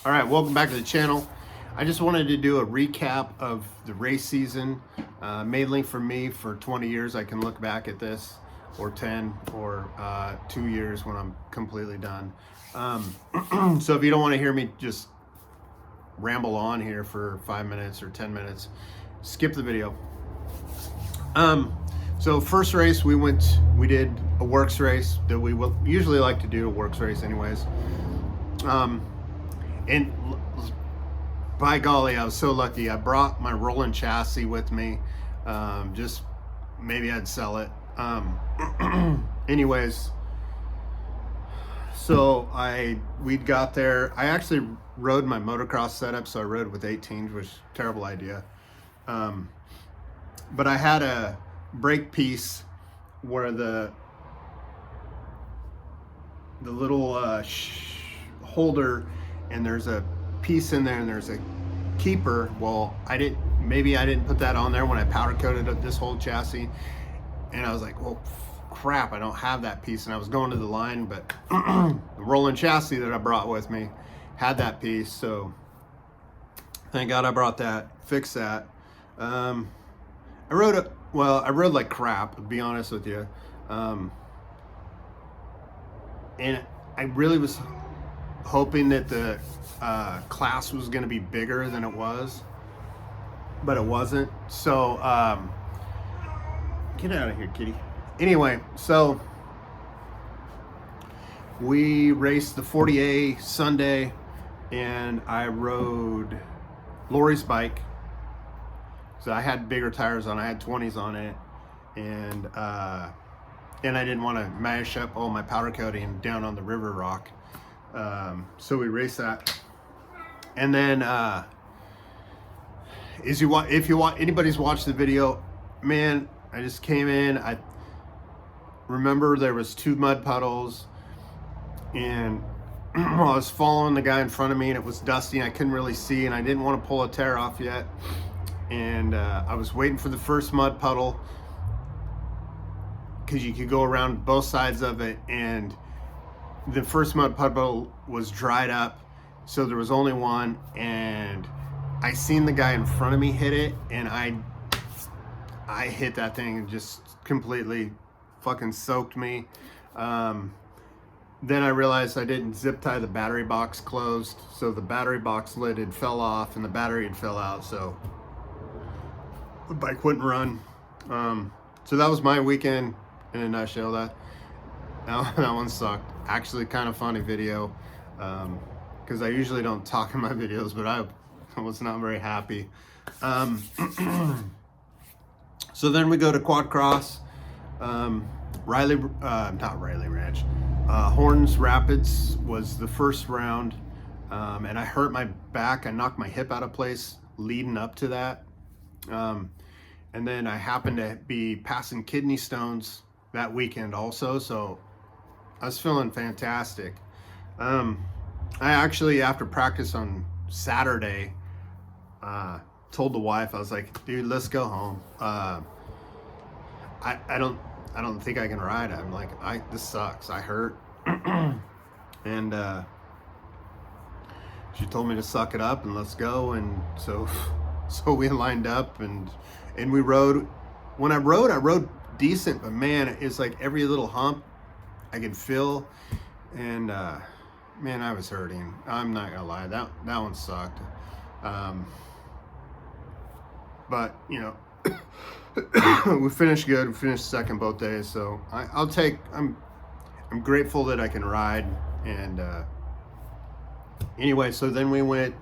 All right, welcome back to the channel. I just wanted to do a recap of the race season, mainly for me. For 20 years, I can look back at this, or 10, or 2 years when I'm completely done. So if you don't want to hear me just ramble on here for 5 minutes or 10 minutes, skip the video. So first race we did a works race that we will usually like to do, a works race anyways. And by golly, I was so lucky. I brought my Roland chassis with me. Just maybe I'd sell it. Anyways, so we got there. I actually rode my motocross setup, so I rode with 18s, which is a terrible idea. But I had a brake piece where the little holder, and there's a piece in there, and there's a keeper. Well, maybe I didn't put that on there when I powder coated this whole chassis, and I was like, well, crap, I don't have that piece. And I was going to the line, but the Roland chassis that I brought with me had that piece, so thank God I brought that, fixed that. I rode like crap, to be honest with you. And I really was hoping that the class was going to be bigger than it was, but it wasn't. So get out of here, kitty. Anyway, so we raced the 40A Sunday, and I rode Lori's bike. So I had bigger tires on. I had 20s on it, and I didn't want to mash up all my powder coating down on the river rock. So we raced that, and then if anybody's watched the video, man, I just came in. I remember there was 2 mud puddles, and I was following the guy in front of me, and it was dusty, and I couldn't really see, and I didn't want to pull a tire off yet. And I was waiting for the first mud puddle, because you could go around both sides of it, and the first mud puddle was dried up, so there was only one, and I seen the guy in front of me hit it, and I hit that thing and just completely fucking soaked me. Then I realized I didn't zip tie the battery box closed, so the battery box lid had fell off and the battery had fell out, so the bike wouldn't run. So that was my weekend in a nutshell. That one sucked. Actually, kind of funny video, because I usually don't talk in my videos, but I was not very happy. So then we go to Quad Cross, not Riley Ranch. Horns Rapids was the first round, and I hurt my back. I knocked my hip out of place leading up to that. And then I happened to be passing kidney stones that weekend also, so I was feeling fantastic. I actually, after practice on Saturday, told the wife, I was like, dude, let's go home. I don't think I can ride. I'm like, this sucks. I hurt. And she told me to suck it up and let's go. And so we lined up and we rode. When I rode decent, but man, it's like every little hump I could feel, and man, I was hurting. I'm not gonna lie, that one sucked. But you know, we finished good. We finished second both days, so I'm grateful that I can ride. And anyway, so then we went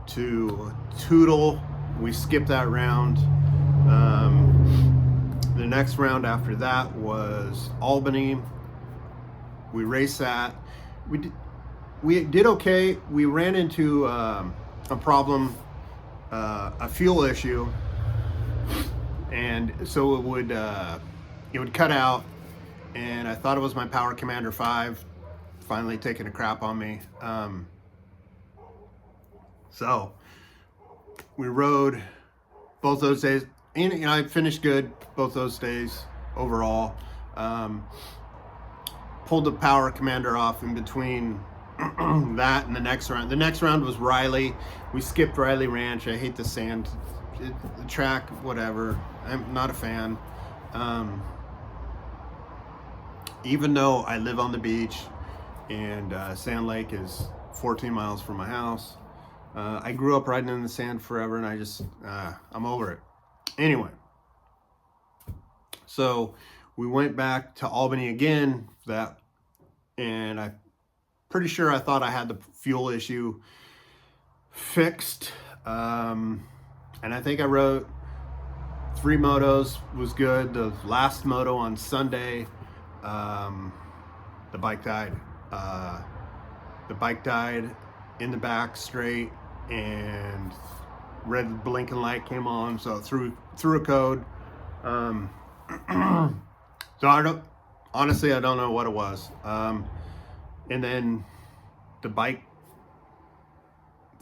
to Tootle. We skipped that round. The next round after that was Albany. We raced that. We did okay. We ran into a problem, a fuel issue, and so it would cut out. And I thought it was my Power Commander 5 finally taking a crap on me. So we rode both those days, and you know, I finished good both those days overall. Pulled the Power Commander off in between that and the next round. The next round was Riley. We skipped Riley Ranch. I hate the sand, the track, whatever. I'm not a fan. Even though I live on the beach and Sand Lake is 14 miles from my house, I grew up riding in the sand forever, and I'm over it. Anyway, so we went back to Albany again and I'm pretty sure I thought I had the fuel issue fixed. And I think I rode 3 motos, was good. The last moto on Sunday, the bike died. The bike died in the back straight, and red blinking light came on, so it threw a code. So I don't know what it was. And then the bike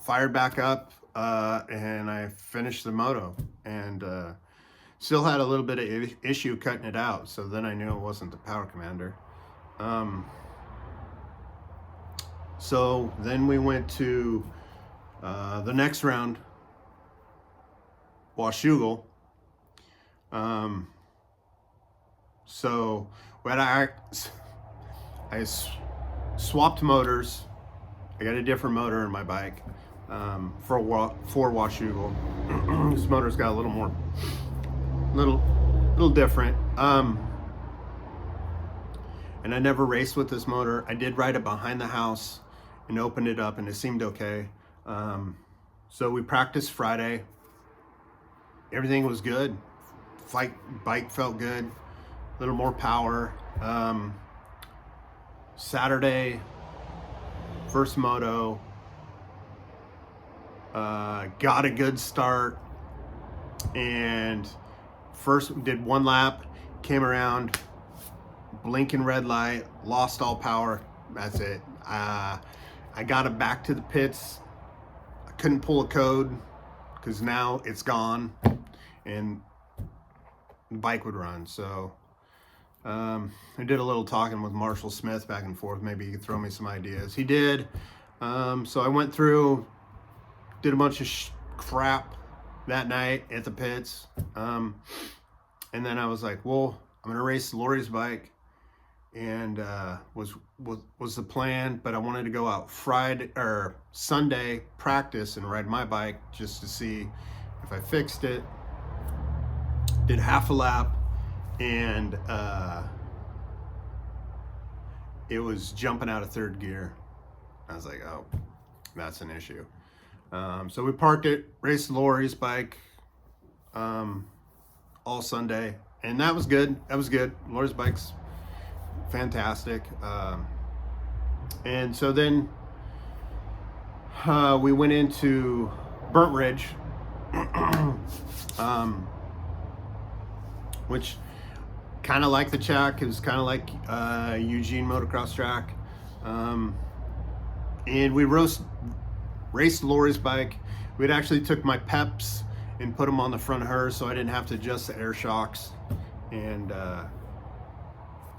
fired back up, and I finished the moto, and still had a little bit of issue cutting it out. So then I knew it wasn't the Power Commander. So then we went to the next round, Washougal. So when I swapped motors, I got a different motor in my bike for Washougal. This motor's got a little different. And I never raced with this motor. I did ride it behind the house and opened it up, and it seemed okay. So we practiced Friday. Everything was good. Bike felt good. A little more power. Saturday, first moto. Got a good start, and first did 1 lap, came around, blinking red light, lost all power. That's it. I got it back to the pits. I couldn't pull a code because now it's gone, and the bike would run. So I did a little talking with Marshall Smith back and forth. Maybe he could throw me some ideas. He did. So I went through, did a bunch of crap that night at the pits. And then I was like, well, I'm gonna race Lori's bike, and was the plan. But I wanted to go out Friday or Sunday, practice and ride my bike just to see if I fixed it. Did half a lap, and it was jumping out of third gear. I was like, oh, that's an issue. So we parked it, raced Lori's bike all Sunday, and that was good. Lori's bike's fantastic. And so then we went into Burnt Ridge, which kind of like the track. It was kind of like Eugene motocross track. And we raced Lori's bike. We'd actually took my Peps and put them on the front of hers, so I didn't have to adjust the air shocks and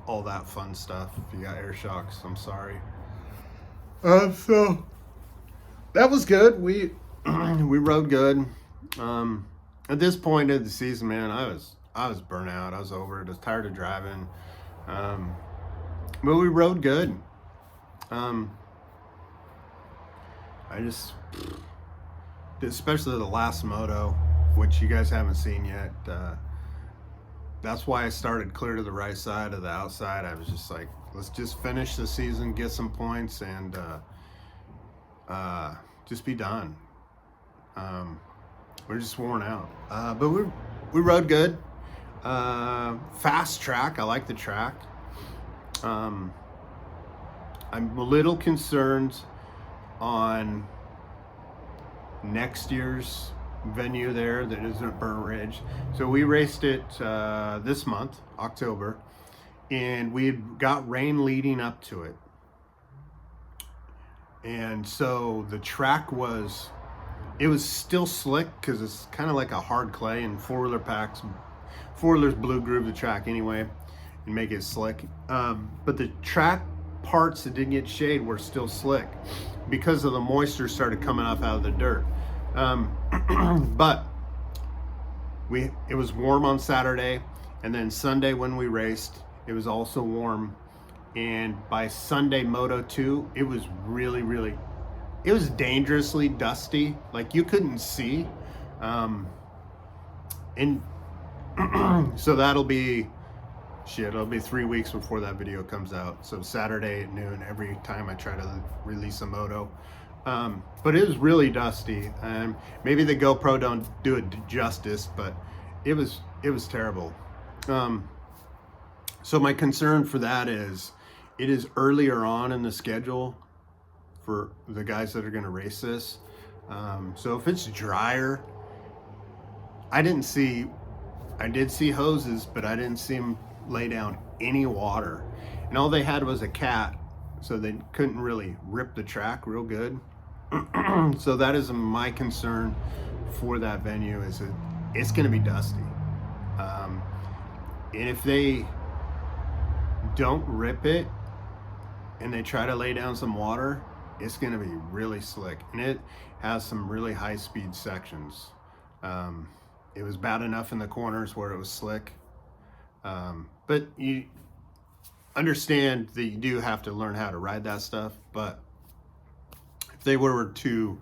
all that fun stuff. If you got air shocks, I'm sorry. So that was good. We rode good. At this point of the season, man, I was burnt out. I was over it. I was tired of driving. But we rode good. Especially the last moto, which you guys haven't seen yet. That's why I started clear to the right side of the outside. I was just like, let's just finish the season, get some points, and just be done. We're just worn out. But we rode good. Fast track. I like the track. I'm a little concerned on next year's venue there that isn't Burnt Ridge. So we raced it this month, October, and we got rain leading up to it. And so the track was still slick because it's kind of like a hard clay, and four-wheelers blue groove the track anyway and make it slick. But the track parts that didn't get shade were still slick because of the moisture started coming up out of the dirt. But it was warm on Saturday, and then Sunday when we raced, it was also warm. And by Sunday Moto 2, it was really, it was dangerously dusty. Like you couldn't see. And so that'll be, it'll be 3 weeks before that video comes out. So Saturday at noon, every time I try to release a moto. But it was really dusty. Maybe the GoPro don't do it justice, but it was terrible. So my concern for that is, it is earlier on in the schedule for the guys that are going to race this. So if it's drier, I did see hoses, but I didn't see them lay down any water. And all they had was a cat, so they couldn't really rip the track real good. So that is my concern for that venue, is that it's going to be dusty. And if they don't rip it and they try to lay down some water, it's going to be really slick. And it has some really high speed sections. It was bad enough in the corners where it was slick. But you understand that you do have to learn how to ride that stuff. But if they were to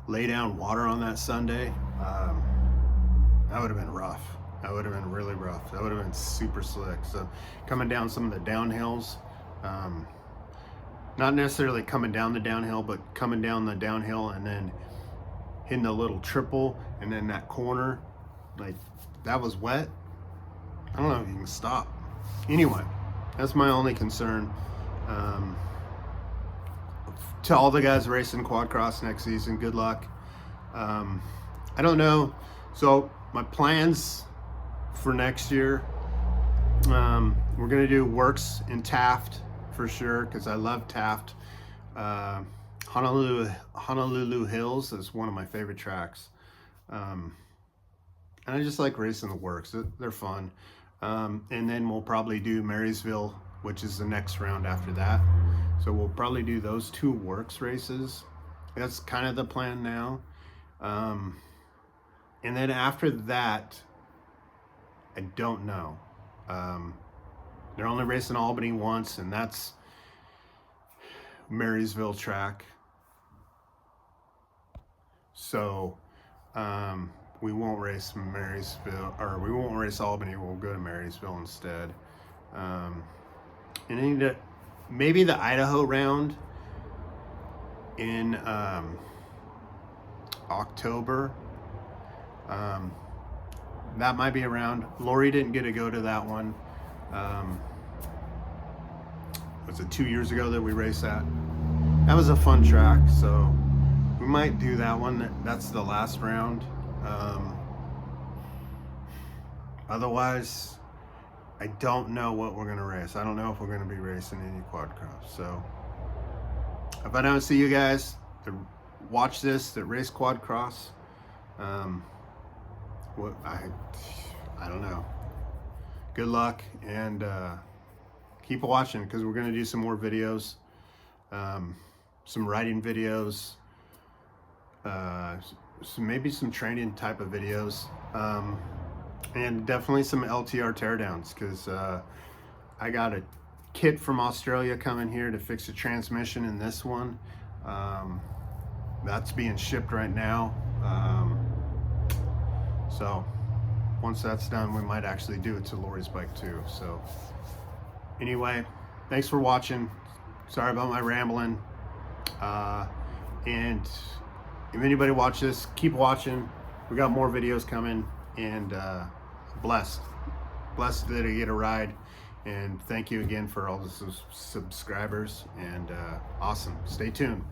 lay down water on that Sunday, that would have been rough. That would have been really rough. That would have been super slick. So coming down some of the downhills, not necessarily coming down the downhill, but coming down the downhill and then hitting the little triple, and then that corner, like that was wet. I don't know if you can stop. Anyway, that's my only concern. To all the guys racing quad cross next season, good luck. I don't know. So my plans for next year, we're gonna do Works in Taft for sure, because I love Taft. Honolulu Hills is one of my favorite tracks. And I just like racing the Works. They're fun. And then we'll probably do Marysville, which is the next round after that. So we'll probably do those 2 Works races. That's kind of the plan now. And then after that, I don't know. They're only racing Albany once, and that's Marysville track. So we won't race Marysville, or we won't race Albany. We'll go to Marysville instead. And then maybe the Idaho round in October. That might be around. Lori didn't get to go to that one. Was it 2 years ago that we raced that? That was a fun track, so we might do that one. That's the last round. Otherwise, I don't know what we're gonna race. I don't know if we're gonna be racing any quad cross. So if I don't see you guys that watch this, that race quad cross, I don't know. Good luck, and keep watching, because we're gonna do some more videos, some riding videos, maybe some training type of videos, and definitely some LTR teardowns, because I got a kit from Australia coming here to fix the transmission in this one. That's being shipped right now. So once that's done, we might actually do it to Lori's bike too. So anyway, thanks for watching. Sorry about my rambling. And if anybody watch this, keep watching. We got more videos coming, and blessed that I get a ride. And thank you again for all the subscribers, and awesome. Stay tuned.